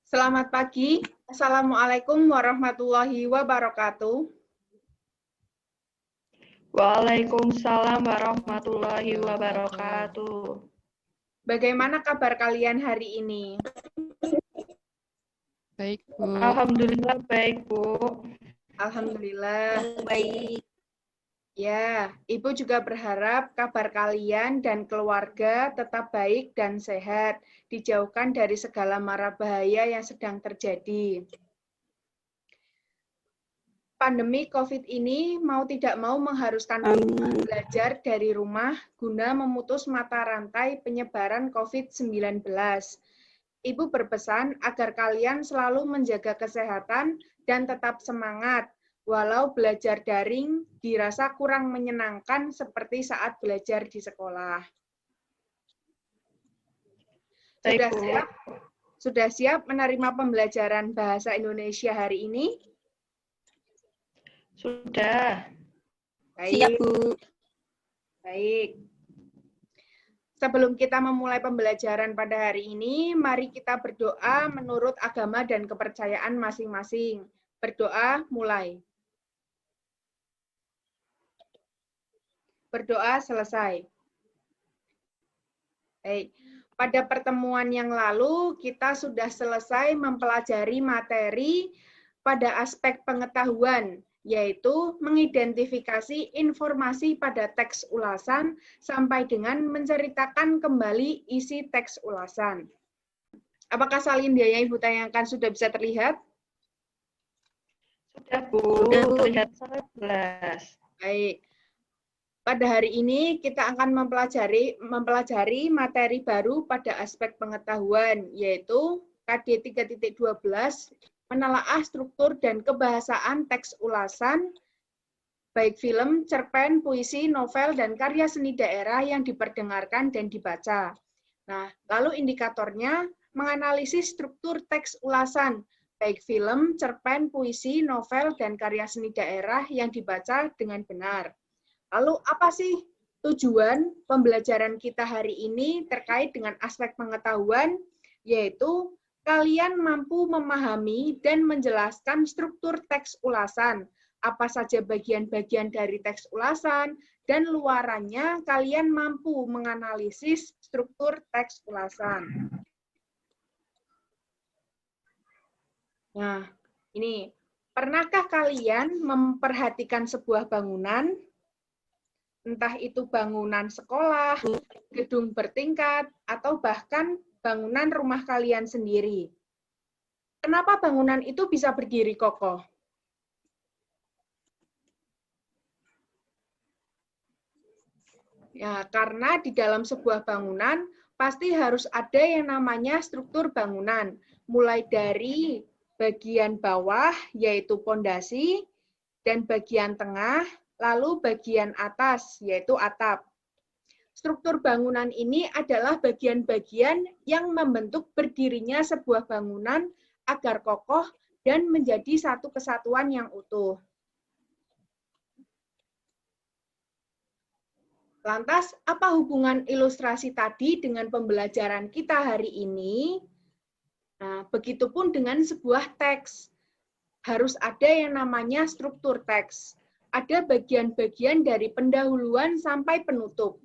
Selamat pagi. Assalamualaikum warahmatullahi wabarakatuh. Waalaikumsalam warahmatullahi wabarakatuh. Bagaimana kabar kalian hari ini? Baik, Bu. Alhamdulillah baik, Bu. Alhamdulillah. Baik. Ya, Ibu juga berharap kabar kalian dan keluarga tetap baik dan sehat, dijauhkan dari segala mara bahaya yang sedang terjadi. Pandemi COVID ini mau tidak mau mengharuskan kita belajar dari rumah guna memutus mata rantai penyebaran COVID-19. Ibu berpesan agar kalian selalu menjaga kesehatan dan tetap semangat, walau belajar daring dirasa kurang menyenangkan seperti saat belajar di sekolah. Sudah siap menerima pembelajaran bahasa Indonesia hari ini? Sudah. Baik. Siap, Bu. Baik. Sebelum kita memulai pembelajaran pada hari ini, mari kita berdoa menurut agama dan kepercayaan masing-masing. Berdoa mulai. Berdoa selesai. Baik. Pada pertemuan yang lalu, kita sudah selesai mempelajari materi pada aspek pengetahuan, yaitu mengidentifikasi informasi pada teks ulasan sampai dengan menceritakan kembali isi teks ulasan. Apakah salin yang Ibu tanyakan sudah bisa terlihat? Sudah, Bu. Terlihat sangat jelas. Baik. Pada hari ini kita akan mempelajari materi baru pada aspek pengetahuan, yaitu KD 3.12, menelaah struktur dan kebahasaan teks ulasan, baik film, cerpen, puisi, novel, dan karya seni daerah yang diperdengarkan dan dibaca. Nah, lalu indikatornya menganalisis struktur teks ulasan, baik film, cerpen, puisi, novel, dan karya seni daerah yang dibaca dengan benar. Lalu apa sih tujuan pembelajaran kita hari ini terkait dengan aspek pengetahuan, yaitu kalian mampu memahami dan menjelaskan struktur teks ulasan, apa saja bagian-bagian dari teks ulasan, dan luarannya kalian mampu menganalisis struktur teks ulasan. Nah, ini, pernahkah kalian memperhatikan sebuah bangunan, entah itu bangunan sekolah, gedung bertingkat, atau bahkan bangunan rumah kalian sendiri? Kenapa bangunan itu bisa berdiri kokoh? Ya, karena di dalam sebuah bangunan pasti harus ada yang namanya struktur bangunan, mulai dari bagian bawah, yaitu pondasi, dan bagian tengah, lalu bagian atas, yaitu atap. Struktur bangunan ini adalah bagian-bagian yang membentuk berdirinya sebuah bangunan agar kokoh dan menjadi satu kesatuan yang utuh. Lantas, apa hubungan ilustrasi tadi dengan pembelajaran kita hari ini? Nah, begitupun dengan sebuah teks. Harus ada yang namanya struktur teks. Ada bagian-bagian dari pendahuluan sampai penutup.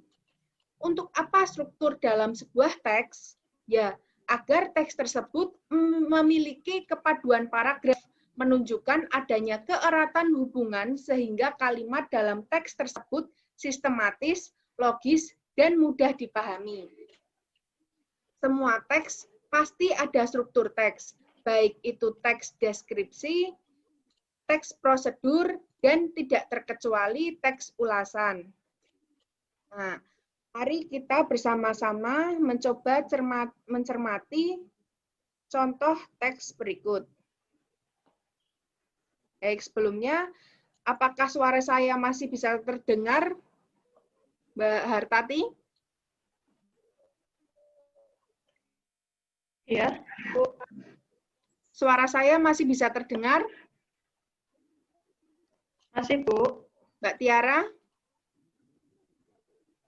Untuk apa struktur dalam sebuah teks? Ya, agar teks tersebut memiliki kepaduan paragraf, menunjukkan adanya keeratan hubungan sehingga kalimat dalam teks tersebut sistematis, logis, dan mudah dipahami. Semua teks pasti ada struktur teks, baik itu teks deskripsi, teks prosedur, dan tidak terkecuali teks ulasan. Nah, mari kita bersama-sama mencoba mencermati contoh teks berikut. Baik, sebelumnya, apakah suara saya masih bisa terdengar, Mbak Hartati? Ya, Bu. Suara saya masih bisa terdengar? Masih, Bu. Mbak Tiara?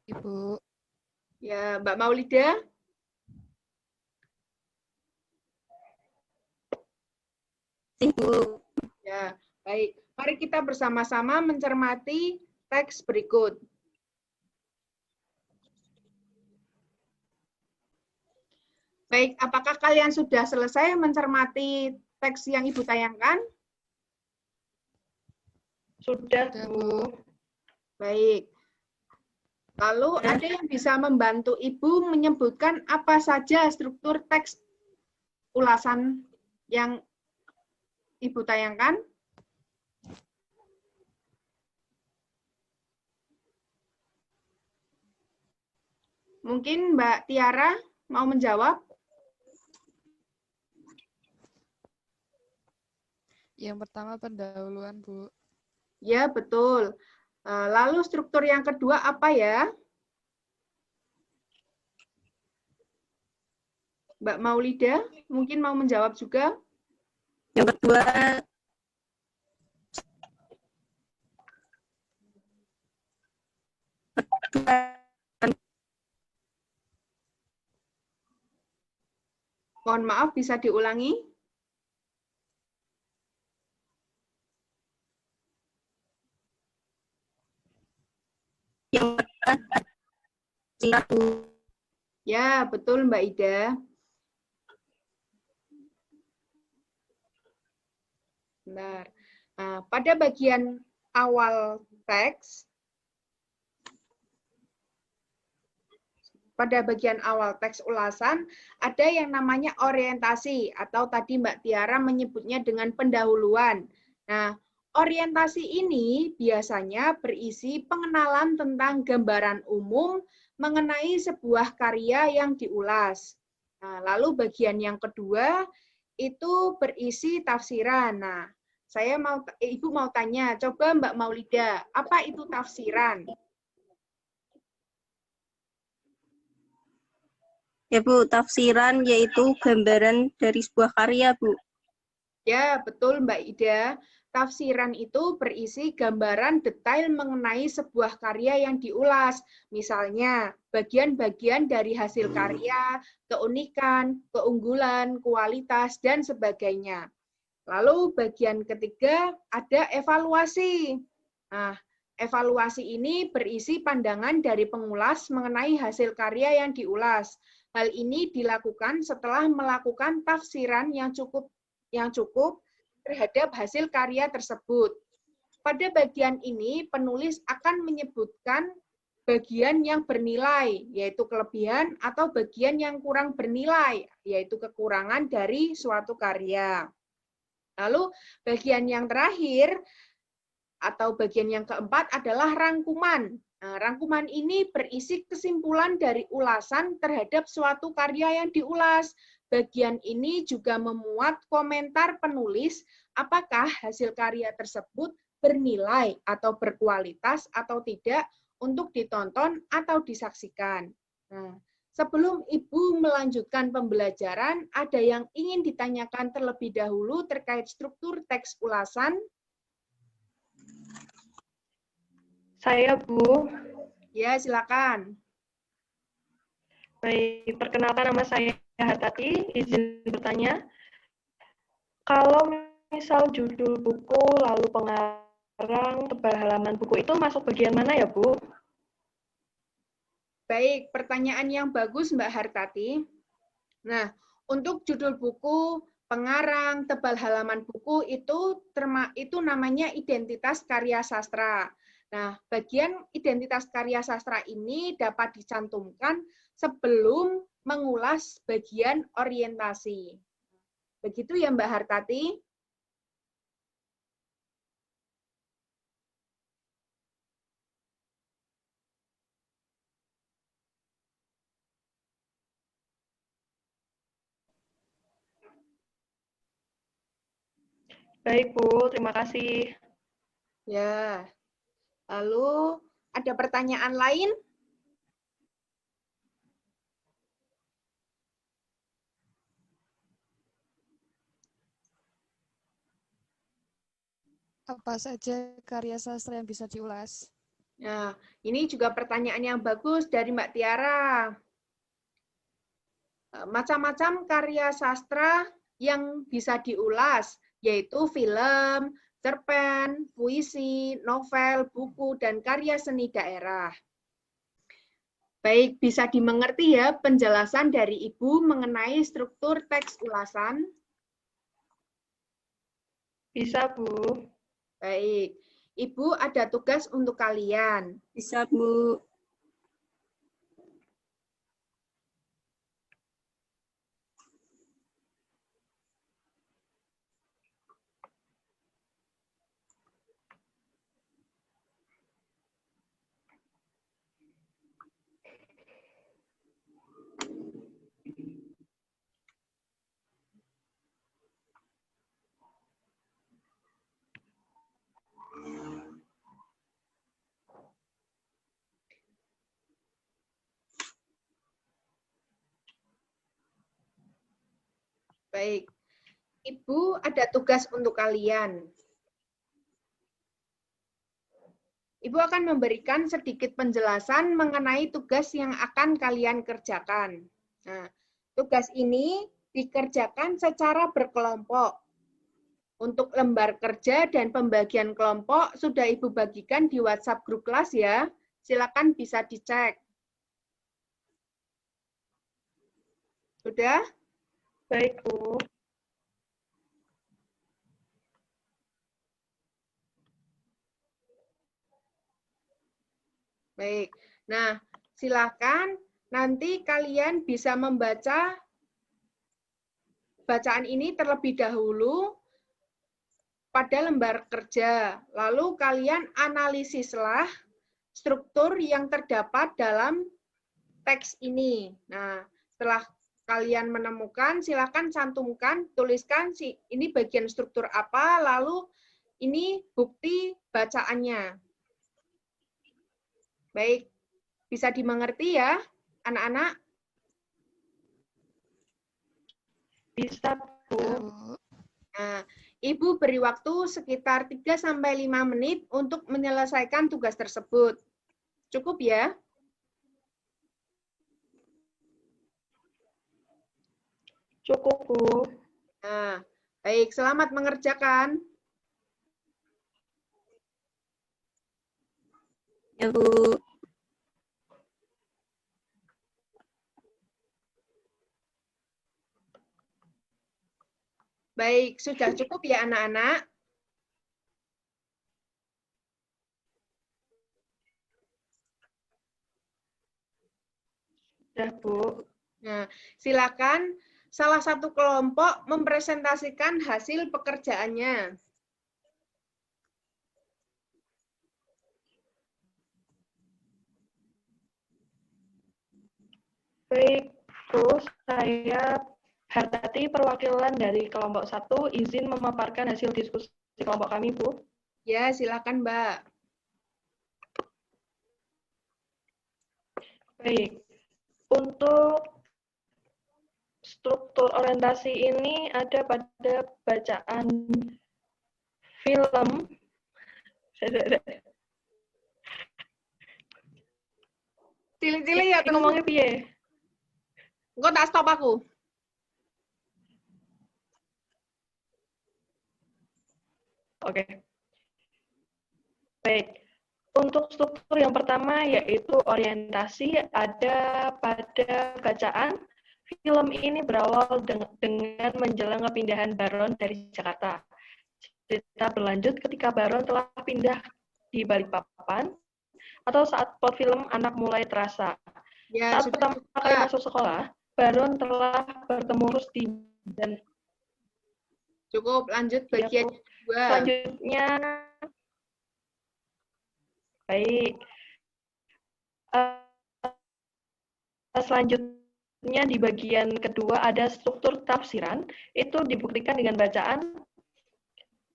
Ibu. Ya, Mbak Maulida? Masih, Bu. Ya, baik. Mari kita bersama-sama mencermati teks berikut. Baik, apakah kalian sudah selesai mencermati teks yang Ibu tayangkan? Sudah, Bu. Baik. Lalu ada yang bisa membantu Ibu menyebutkan apa saja struktur teks ulasan yang Ibu tayangkan? Mungkin Mbak Tiara mau menjawab? Yang pertama pendahuluan, Bu. Ya, betul. Lalu struktur yang kedua apa ya? Mbak Maulida mungkin mau menjawab juga? Yang kedua, Mohon maaf, bisa diulangi? yang kedua, Ya, betul Mbak Ida. Benar. Nah, pada bagian awal teks, ulasan, ada yang namanya orientasi, atau tadi Mbak Tiara menyebutnya dengan pendahuluan. Nah, orientasi ini biasanya berisi pengenalan tentang gambaran umum mengenai sebuah karya yang diulas. Nah, lalu bagian yang kedua itu berisi tafsiran. Nah, Ibu mau tanya, coba Mbak Maulida, apa itu tafsiran? ya Bu, tafsiran yaitu gambaran dari sebuah karya, Bu. Ya, betul Mbak Ida. Tafsiran itu berisi gambaran detail mengenai sebuah karya yang diulas. Misalnya, bagian-bagian dari hasil karya, keunikan, keunggulan, kualitas, dan sebagainya. Lalu bagian ketiga ada evaluasi. Nah, evaluasi ini berisi pandangan dari pengulas mengenai hasil karya yang diulas. Hal ini dilakukan setelah melakukan tafsiran yang cukup terhadap hasil karya tersebut. Pada bagian ini, penulis akan menyebutkan bagian yang bernilai, yaitu kelebihan, atau bagian yang kurang bernilai, yaitu kekurangan dari suatu karya. Lalu bagian yang terakhir, atau bagian yang keempat adalah rangkuman. Nah, rangkuman ini berisi kesimpulan dari ulasan terhadap suatu karya yang diulas. Bagian ini juga memuat komentar penulis apakah hasil karya tersebut bernilai atau berkualitas atau tidak untuk ditonton atau disaksikan. Nah, sebelum Ibu melanjutkan pembelajaran, ada yang ingin ditanyakan terlebih dahulu terkait struktur teks ulasan? Saya, Bu. Ya, silakan. Baik, perkenalkan nama saya Hartati, izin bertanya. Kalau misal judul buku, lalu pengarang, tebal halaman buku itu masuk bagian mana ya, Bu? Baik, pertanyaan yang bagus Mbak Hartati. Nah, untuk judul buku, pengarang, tebal halaman buku itu namanya identitas karya sastra. Nah, bagian identitas karya sastra ini dapat dicantumkan sebelum mengulas bagian orientasi. Begitu ya Mbak Hartati? Baik, Bu. Terima kasih. Ya. Lalu ada pertanyaan lain? Apa saja karya sastra yang bisa diulas? Nah, ini juga pertanyaan yang bagus dari Mbak Tiara. Macam-macam karya sastra yang bisa diulas. yaitu film, cerpen, puisi, novel, buku, dan karya seni daerah. Baik, bisa dimengerti ya penjelasan dari Ibu mengenai struktur teks ulasan? Bisa, Bu. Baik, Ibu ada tugas untuk kalian. Bisa, Bu. Baik, Ibu ada tugas untuk kalian. Ibu akan memberikan sedikit penjelasan mengenai tugas yang akan kalian kerjakan. Nah, tugas ini dikerjakan secara berkelompok. Untuk lembar kerja dan pembagian kelompok sudah Ibu bagikan di WhatsApp grup kelas ya. Silakan bisa dicek. Sudah? Baik, Bu. Baik. Nah, silakan nanti kalian bisa membaca bacaan ini terlebih dahulu pada lembar kerja. Lalu kalian analisislah struktur yang terdapat dalam teks ini. Nah, setelah kalian menemukan, silakan cantumkan, tuliskan ini bagian struktur apa, lalu ini bukti bacaannya. Baik, bisa dimengerti ya, anak-anak? Bisa, Bu. Ya, Bu. Nah, Ibu beri waktu sekitar 3-5 menit untuk menyelesaikan tugas tersebut. Cukup ya? Cukup, Bu. Nah, baik, selamat mengerjakan. Ya, Bu. Baik, sudah cukup ya anak-anak? Sudah, Bu. Nah, silakan salah satu kelompok mempresentasikan hasil pekerjaannya. Baik, Bu. Saya Hartati, perwakilan dari kelompok 1, izin memaparkan hasil diskusi kelompok kami, Bu. Ya, silakan, Mbak. Baik. Untuk struktur orientasi ini ada pada bacaan film. Cili-cili ya, teman. Ngomongnya piye? Engko tak stop aku. Oke. Baik. Untuk struktur yang pertama yaitu orientasi, ada pada bacaan. Film ini berawal dengan menjelang kepindahan Baron dari Jakarta. Cerita berlanjut ketika Baron telah pindah di Balikpapan atau saat plot film anak mulai terasa. Ya, Saat sudah pertama cukup, kali Mbak. masuk sekolah, Baron telah bertemu Rusdi dan Cukup, lanjut bagian kedua. selanjutnya. Baik. Selanjutnya di bagian kedua ada struktur tafsiran, itu dibuktikan dengan bacaan.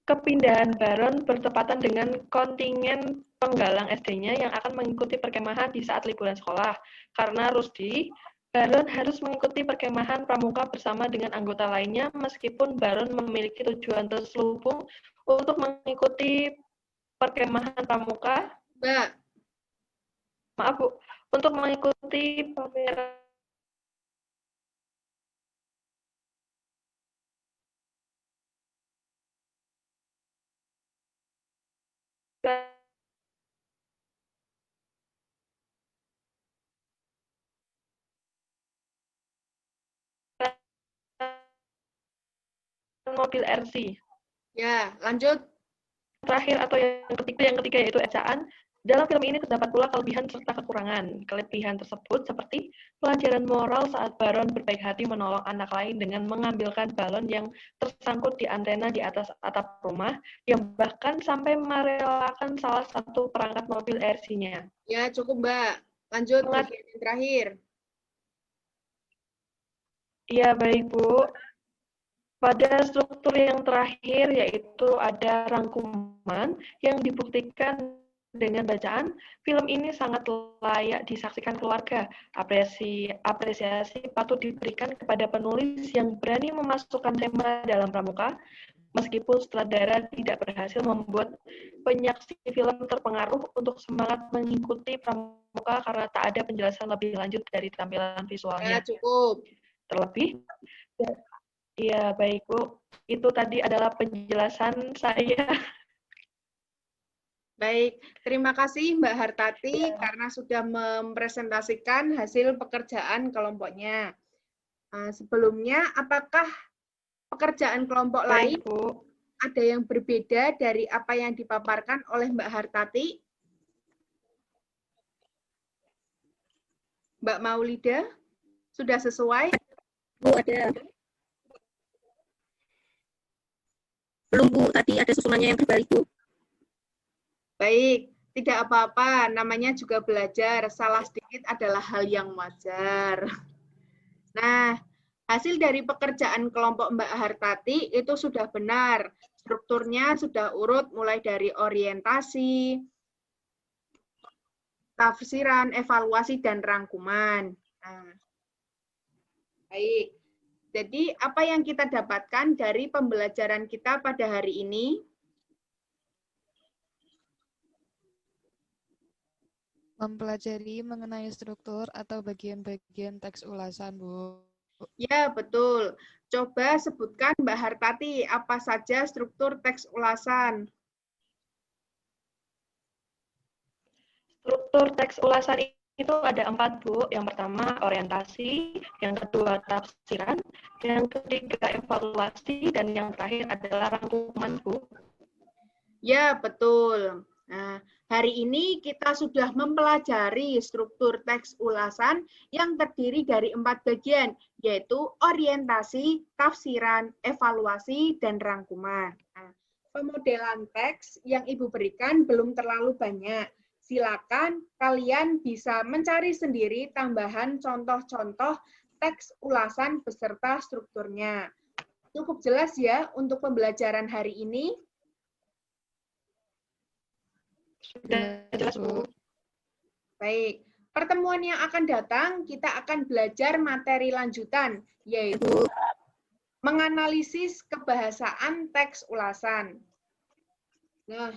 Kepindahan Baron bertepatan dengan kontingen penggalang SD-nya yang akan mengikuti perkemahan di saat liburan sekolah. Karena Rusdi, Baron harus mengikuti perkemahan pramuka bersama dengan anggota lainnya meskipun Baron memiliki tujuan terselubung untuk mengikuti perkemahan pramuka. Mbak. Maaf, Bu. Untuk mengikuti pameran mobil RC. Ya, lanjut. Terakhir atau yang ketiga yaitu ejaan. Dalam film ini terdapat pula kelebihan serta kekurangan. Kelebihan tersebut seperti pelajaran moral saat Baron berbaik hati menolong anak lain dengan mengambilkan balon yang tersangkut di antena di atas atap rumah, yang bahkan sampai merelakan salah satu perangkat mobil RC-nya. Ya, cukup, Mbak. Lanjut bagian yang terakhir. Iya, baik, Bu. Pada struktur yang terakhir yaitu ada rangkuman yang dibuktikan dengan bacaan, film ini sangat layak disaksikan keluarga. Apresiasi patut diberikan kepada penulis yang berani memasukkan tema dalam pramuka, meskipun sutradara tidak berhasil membuat penyaksi film terpengaruh untuk semangat mengikuti pramuka karena tak ada penjelasan lebih lanjut dari tampilan visualnya. Ya, cukup. Terlebih, ya baik Bu, itu tadi adalah penjelasan saya. Baik, terima kasih Mbak Hartati karena sudah mempresentasikan hasil pekerjaan kelompoknya. Sebelumnya, apakah pekerjaan kelompok lain Bu, ada yang berbeda dari apa yang dipaparkan oleh Mbak Hartati? Mbak Maulida, sudah sesuai? Bu, ada. Belum, Bu. Tadi ada susunannya yang berbalik, Bu. Baik, tidak apa-apa, namanya juga belajar. Salah sedikit adalah hal yang wajar. Nah, hasil dari pekerjaan kelompok Mbak Hartati itu sudah benar. Strukturnya sudah urut mulai dari orientasi, tafsiran, evaluasi, dan rangkuman. Nah, baik, jadi apa yang kita dapatkan dari pembelajaran kita pada hari ini? Mempelajari mengenai struktur atau bagian-bagian teks ulasan, Bu. Ya, betul. Coba sebutkan Mbak Hartati, apa saja struktur teks ulasan? struktur teks ulasan itu ada 4, Bu. Yang pertama orientasi, yang kedua tafsiran, yang ketiga evaluasi, dan yang terakhir adalah rangkuman, Bu. Ya, betul. Nah, hari ini kita sudah mempelajari struktur teks ulasan yang terdiri dari 4 bagian, yaitu orientasi, tafsiran, evaluasi, dan rangkuman. Nah, pemodelan teks yang Ibu berikan belum terlalu banyak. Silakan kalian bisa mencari sendiri tambahan contoh-contoh teks ulasan beserta strukturnya. Cukup jelas ya untuk pembelajaran hari ini? Sudah jelas, Bu. Baik, pertemuan yang akan datang kita akan belajar materi lanjutan, yaitu menganalisis kebahasaan teks ulasan. Nah,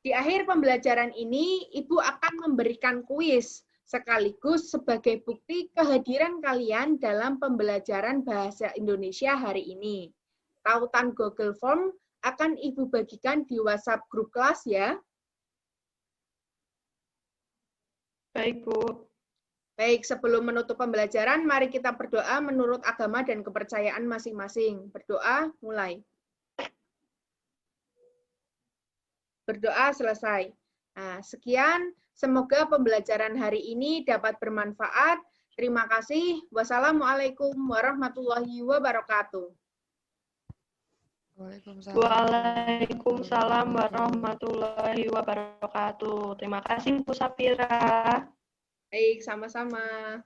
di akhir pembelajaran ini, Ibu akan memberikan kuis sekaligus sebagai bukti kehadiran kalian dalam pembelajaran bahasa Indonesia hari ini. Tautan Google Form akan Ibu bagikan di WhatsApp grup kelas ya. Baik, Bu. Baik, sebelum menutup pembelajaran, mari kita berdoa menurut agama dan kepercayaan masing-masing. Berdoa, mulai. Berdoa selesai. Nah, sekian, semoga pembelajaran hari ini dapat bermanfaat. Terima kasih. Wassalamualaikum warahmatullahi wabarakatuh. Waalaikumsalam warahmatullahi wabarakatuh. Terima kasih, Bu Sapira. Baik, sama-sama.